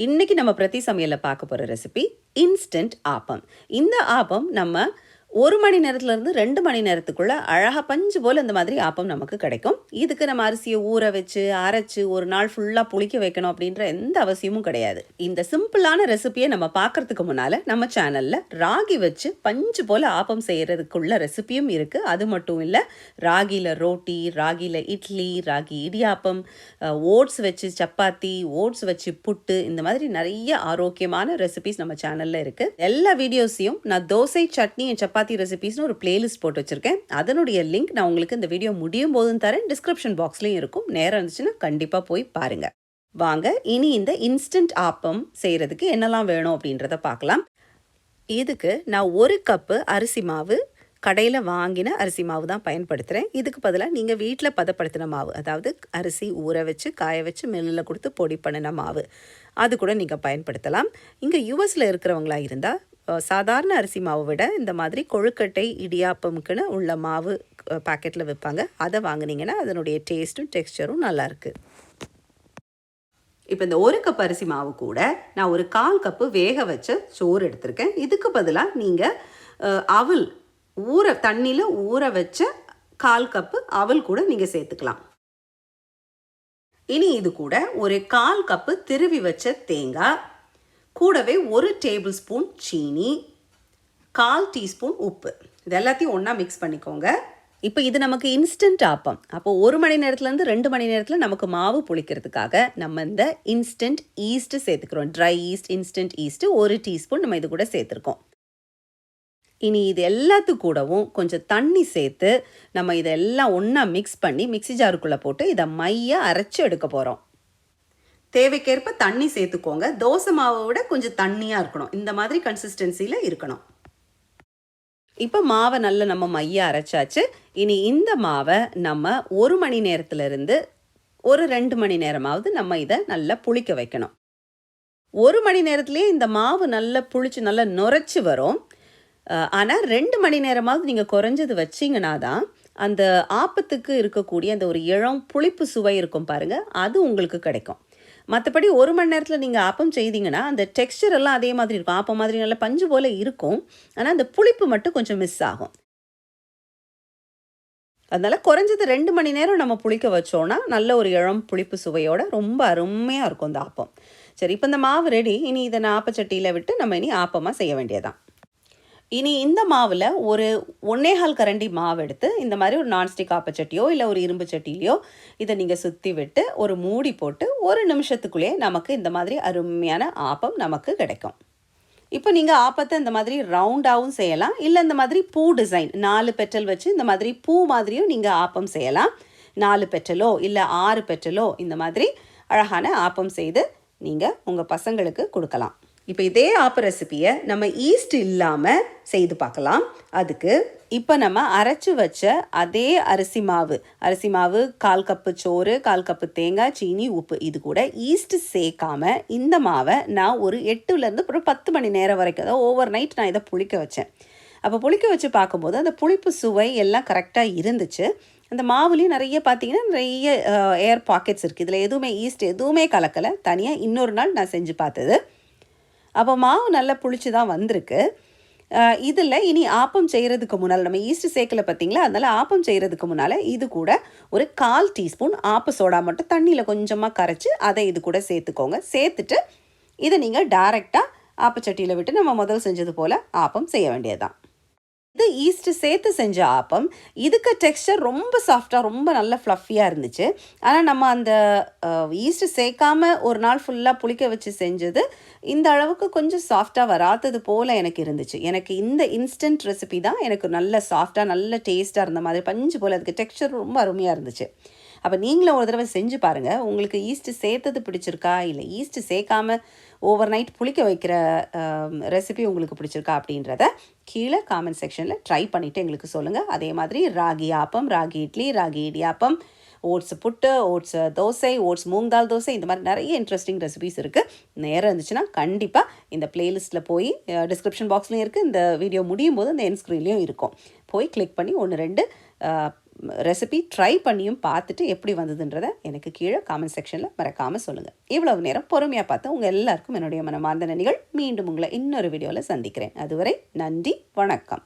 இன்னைக்கு நம்ம பிரதி சமையல்ல பார்க்க போற ரெசிபி இன்ஸ்டன்ட் ஆப்பம். இந்த ஆப்பம் நம்ம 1 மணி நேரத்திலிருந்து 2 மணி நேரத்துக்குள்ள அழகா பஞ்சு போல இந்த மாதிரி ஆப்பம் நமக்கு கிடைக்கும். இதுக்கு நம்ம அரிசியை ஊற வச்சு அரைச்சு ஒரு நாள் ஃபுல்லா புளிக்க வைக்கணும் அப்படின்ற எந்த அவசியமும் கிடையாது. இந்த சிம்பிளான ரெசிபியை நம்ம பார்க்கறதுக்கு முன்னால நம்ம சேனல்ல ராகி வச்சு பஞ்சு போல ஆப்பம் செய்யறதுக்குள்ள ரெசிபியும் இருக்கு. அது மட்டும் இல்ல, ராகில ரோட்டி, ராகில இட்லி, ராகி இடியாப்பம், ஓட்ஸ் வச்சு சப்பாத்தி, ஓட்ஸ் வச்சு புட்டு, இந்த மாதிரி நிறைய ஆரோக்கியமான ரெசிபிஸ் நம்ம சேனல்ல இருக்கு. எல்லா வீடியோஸையும் நான் தோசை, சட்னி, சப்பாத்தி ரெசிபிஸ்னு ஒரு பிளேலிஸ்ட் போட்டு வச்சிருக்கேன். அதனுடைய லிங்க் நான் உங்களுக்கு இந்த வீடியோ முடியும் போதும் தரேன். டிஸ்கிரிப்ஷன் பாக்ஸ்லயும் இருக்கும். நேரம் இருந்துச்சுன்னா கண்டிப்பா போய் பாருங்க. வாங்க இனி இந்த இன்ஸ்டன்ட் ஆப்பம் செய்யறதுக்கு என்னெல்லாம் வேணும் அப்படின்றத பார்க்கலாம். இதுக்கு நான் 1 கப்பு அரிசி மாவு, கடையில் வாங்கின அரிசி மாவு தான் பயன்படுத்துகிறேன். இதுக்கு பதிலாக நீங்கள் வீட்டில் பதப்படுத்தின மாவு, அதாவது அரிசி ஊற வச்சு காய வச்சு மில்லில் கொடுத்து பொடி பண்ணின மாவு, அது கூட நீங்கள் பயன்படுத்தலாம். இங்கே யூஎஸில் இருக்கிறவங்களா இருந்தால் சாதாரண அரிசி மாவை விட இந்த மாதிரி கொழுக்கட்டை இடியாப்பமுக்குன்னு உள்ள மாவு பாக்கெட்டில் விற்பாங்க. அதை வாங்கினீங்கன்னா அதனுடைய டேஸ்ட்டும் டெக்ஸ்சரும் நல்லாயிருக்கு. இப்போ இந்த 1 கப் அரிசி மாவு கூட நான் ஒரு 1/4 கப்பு வேக வச்ச சோறு எடுத்திருக்கேன். இதுக்கு பதிலாக நீங்கள் அவல் தண்ணியில் ஊற வச்ச 1/4 கப்பு அவல் கூட நீங்கள் சேர்த்துக்கலாம். இனி இது கூட ஒரு 1/4 கப்பு திருவி வச்ச தேங்காய், கூடவே 1 டேபிள் ஸ்பூன் சீனி, 1/4 டீஸ்பூன் உப்பு, இது எல்லாத்தையும் ஒன்றா மிக்ஸ் பண்ணிக்கோங்க. இப்போ இது நமக்கு இன்ஸ்டன்ட் ஆப்பம். அப்போ 1 மணி நேரத்துலேருந்து 2 மணி நேரத்தில் நமக்கு மாவு புளிக்கிறதுக்காக நம்ம இந்த இன்ஸ்டன்ட் ஈஸ்ட்டு சேர்த்துக்கிறோம். Dry yeast, instant yeast 1 teaspoon நம்ம இது கூட சேர்த்துருக்கோம். இனி இது எல்லாத்துக்கு கூடவும் கொஞ்சம் தண்ணி சேர்த்து நம்ம இதெல்லாம் ஒன்றா மிக்ஸ் பண்ணி மிக்ஸி ஜாருக்குள்ளே போட்டு இதை மையாக அரைச்சி எடுக்க போகிறோம். தேவைக்கேற்ப தண்ணி சேர்த்துக்கோங்க. தோசை மாவை விட கொஞ்சம் தண்ணியாக இருக்கணும். இந்த மாதிரி கன்சிஸ்டன்சியில் இருக்கணும். இப்போ மாவை நல்லா நம்ம மையாக அரைச்சாச்சு. இனி இந்த மாவை நம்ம 1 மணி நேரத்துலேருந்து ஒரு 2 மணி நேரமாவது நம்ம இதை நல்லா புளிக்க வைக்கணும். 1 மணி நேரத்துலேயே இந்த மாவு நல்லா புளிச்சு நல்லா நுரைச்சி வரும். ஆனால் 2 மணி நேரமாவது நீங்கள் குறைஞ்சது வச்சிங்கன்னா தான் அந்த ஆப்பத்துக்கு இருக்கக்கூடிய அந்த ஒரு இளம் புளிப்பு சுவை இருக்கும் பாருங்கள், அது உங்களுக்கு கிடைக்கும். மற்றபடி 1 மணி நேரத்தில் நீங்கள் ஆப்பம் செய்தீங்கன்னா அந்த டெக்ஸ்சர் எல்லாம் அதே மாதிரி இருக்கும். ஆப்பம் மாதிரி நல்லா பஞ்சு போல் இருக்கும். ஆனால் அந்த புளிப்பு மட்டும் கொஞ்சம் மிஸ் ஆகும். அதனால் குறைஞ்சது 2 மணி நேரம் நம்ம புளிக்க வச்சோன்னா நல்ல ஒரு இளம் புளிப்பு சுவையோட ரொம்ப அருமையாக இருக்கும் இந்த ஆப்பம். சரி, இப்போ இந்த மாவு ரெடி. இனி இதை நான் ஆப்பச்சட்டியில் விட்டு நம்ம இனி ஆப்பமாக செய்ய வேண்டியதான். இனி இந்த மாவில் ஒரு 1/4 கரண்டி மாவு எடுத்து இந்த மாதிரி ஒரு நான்ஸ்டிக் ஆப்பச்சட்டியோ இல்லை ஒரு இரும்பு சட்டிலையோ இதை நீங்கள் சுற்றி விட்டு ஒரு மூடி போட்டு 1 நிமிஷத்துக்குள்ளேயே நமக்கு இந்த மாதிரி அருமையான ஆப்பம் நமக்கு கிடைக்கும். இப்போ நீங்கள் ஆப்பத்தை இந்த மாதிரி ரவுண்டாகவும் செய்யலாம், இல்லை இந்த மாதிரி பூ டிசைன் 4 பெட்டல் வச்சு இந்த மாதிரி பூ மாதிரியும் நீங்கள் ஆப்பம் செய்யலாம். 4 பெட்டலோ இல்லை 6 பெட்டலோ இந்த மாதிரி அழகான ஆப்பம் செய்து நீங்கள் உங்கள் பசங்களுக்கு கொடுக்கலாம். இப்போ இதே ஆப்ப ரெசிபியை நம்ம ஈஸ்ட் இல்லாமல் செய்து பார்க்கலாம். அதுக்கு இப்போ நம்ம அரைச்சி வச்ச அதே அரிசி மாவு 1/4 கப்பு சோறு, 1/4 கப்பு தேங்காய், சீனி, உப்பு, இது கூட ஈஸ்ட் சேர்க்காம இந்த மாவை நான் ஒரு 8லேருந்து ஒரு 10 மணி நேரம் வரைக்கும், அதாவது ஓவர் நைட் நான் இதை புளிக்க வச்சேன். அப்போ புளிக்க வச்சு பார்க்கும்போது அந்த புளிப்பு சுவை எல்லாம் கரெக்டாக இருந்துச்சு. அந்த மாவுலேயும் நிறைய பார்த்தீங்கன்னா நிறைய ஏர் பாக்கெட்ஸ் இருக்குது. இதில் எதுவுமே ஈஸ்ட் எதுவுமே கலக்கலை. தனியாக இன்னொரு நாள் நான் செஞ்சு பார்த்தது. அப்போ மாவு நல்லா புளிச்சு தான் வந்திருக்கு. இதில் இனி ஆப்பம் செய்கிறதுக்கு முன்னால் நம்ம ஈஸ்ட் சேர்க்கலை பார்த்தீங்களா, அதனால் ஆப்பம் செய்கிறதுக்கு முன்னால் இது கூட ஒரு 1/4 டீஸ்பூன் ஆப்ப சோடா மட்டும் தண்ணியில் கொஞ்சமாக கரைச்சி அதை இது கூட சேர்த்துக்கோங்க. சேர்த்துட்டு இதை நீங்கள் டைரெக்டாக ஆப்பச்சட்டியில் விட்டு நம்ம முதல் செஞ்சது போல் ஆப்பம் செய்ய வேண்டியதுதான். இது ஈஸ்ட்டு சேர்த்து செஞ்ச ஆப்பம். இதுக்கு டெக்ஸ்சர் ரொம்ப சாஃப்டாக ரொம்ப நல்ல ஃப்ளஃபியாக இருந்துச்சு. ஆனால் நம்ம அந்த ஈஸ்ட்டு சேர்க்காமல் ஒரு நாள் ஃபுல்லாக புளிக்க வச்சு செஞ்சது இந்த அளவுக்கு கொஞ்சம் சாஃப்டாக வராதது போல் எனக்கு இருந்துச்சு. எனக்கு இந்த இன்ஸ்டன்ட் ரெசிபி தான் எனக்கு நல்ல சாஃப்டாக நல்ல டேஸ்ட்டாக இருந்த மாதிரி பஞ்சு போல், அதுக்கு டெக்ஸ்சர் ரொம்ப அருமையாக இருந்துச்சு. அப்போ நீங்களும் ஒரு தடவை செஞ்சு பாருங்கள். உங்களுக்கு ஈஸ்ட்டு சேர்த்தது பிடிச்சிருக்கா, இல்லை ஈஸ்ட்டு சேர்க்காமல் ஓவர் நைட் புளிக்க வைக்கிற ரெசிபி உங்களுக்கு பிடிச்சிருக்கா அப்படின்றத கீழே காமெண்ட் செக்ஷனில் ட்ரை பண்ணிவிட்டு எங்களுக்கு சொல்லுங்கள். அதே மாதிரி ராகி ஆப்பம், ராகி இட்லி, ராகி இடியாப்பம், ஓட்ஸ் புட்டு, ஓட்ஸ் தோசை, ஓட்ஸ் மூங் தால் தோசை, இந்த மாதிரி நிறைய இன்ட்ரெஸ்டிங் ரெசிபிஸ் இருக்குது. நேரம் இருந்துச்சுன்னா கண்டிப்பாக இந்த பிளேலிஸ்ட்டில் போய் டிஸ்கிரிப்ஷன் பாக்ஸ்லையும் இருக்குது, இந்த வீடியோ முடியும் போது இந்த என் ஸ்க்ரீன்லேயும் இருக்கும், போய் கிளிக் பண்ணி 1-2 ரெசிபி ட்ரை பண்ணியும் பார்த்துட்டு எப்படி வந்ததுன்றதை எனக்கு கீழே காமெண்ட் செக்ஷனில் மறக்காமல் சொல்லுங்கள். இவ்வளவு நேரம் பொறுமையாக பார்த்து உங்கள் எல்லாருக்கும் என்னுடைய மனமார்ந்த நன்றிகள். மீண்டும் உங்களை இன்னொரு வீடியோவில் சந்திக்கிறேன். அதுவரை நன்றி, வணக்கம்.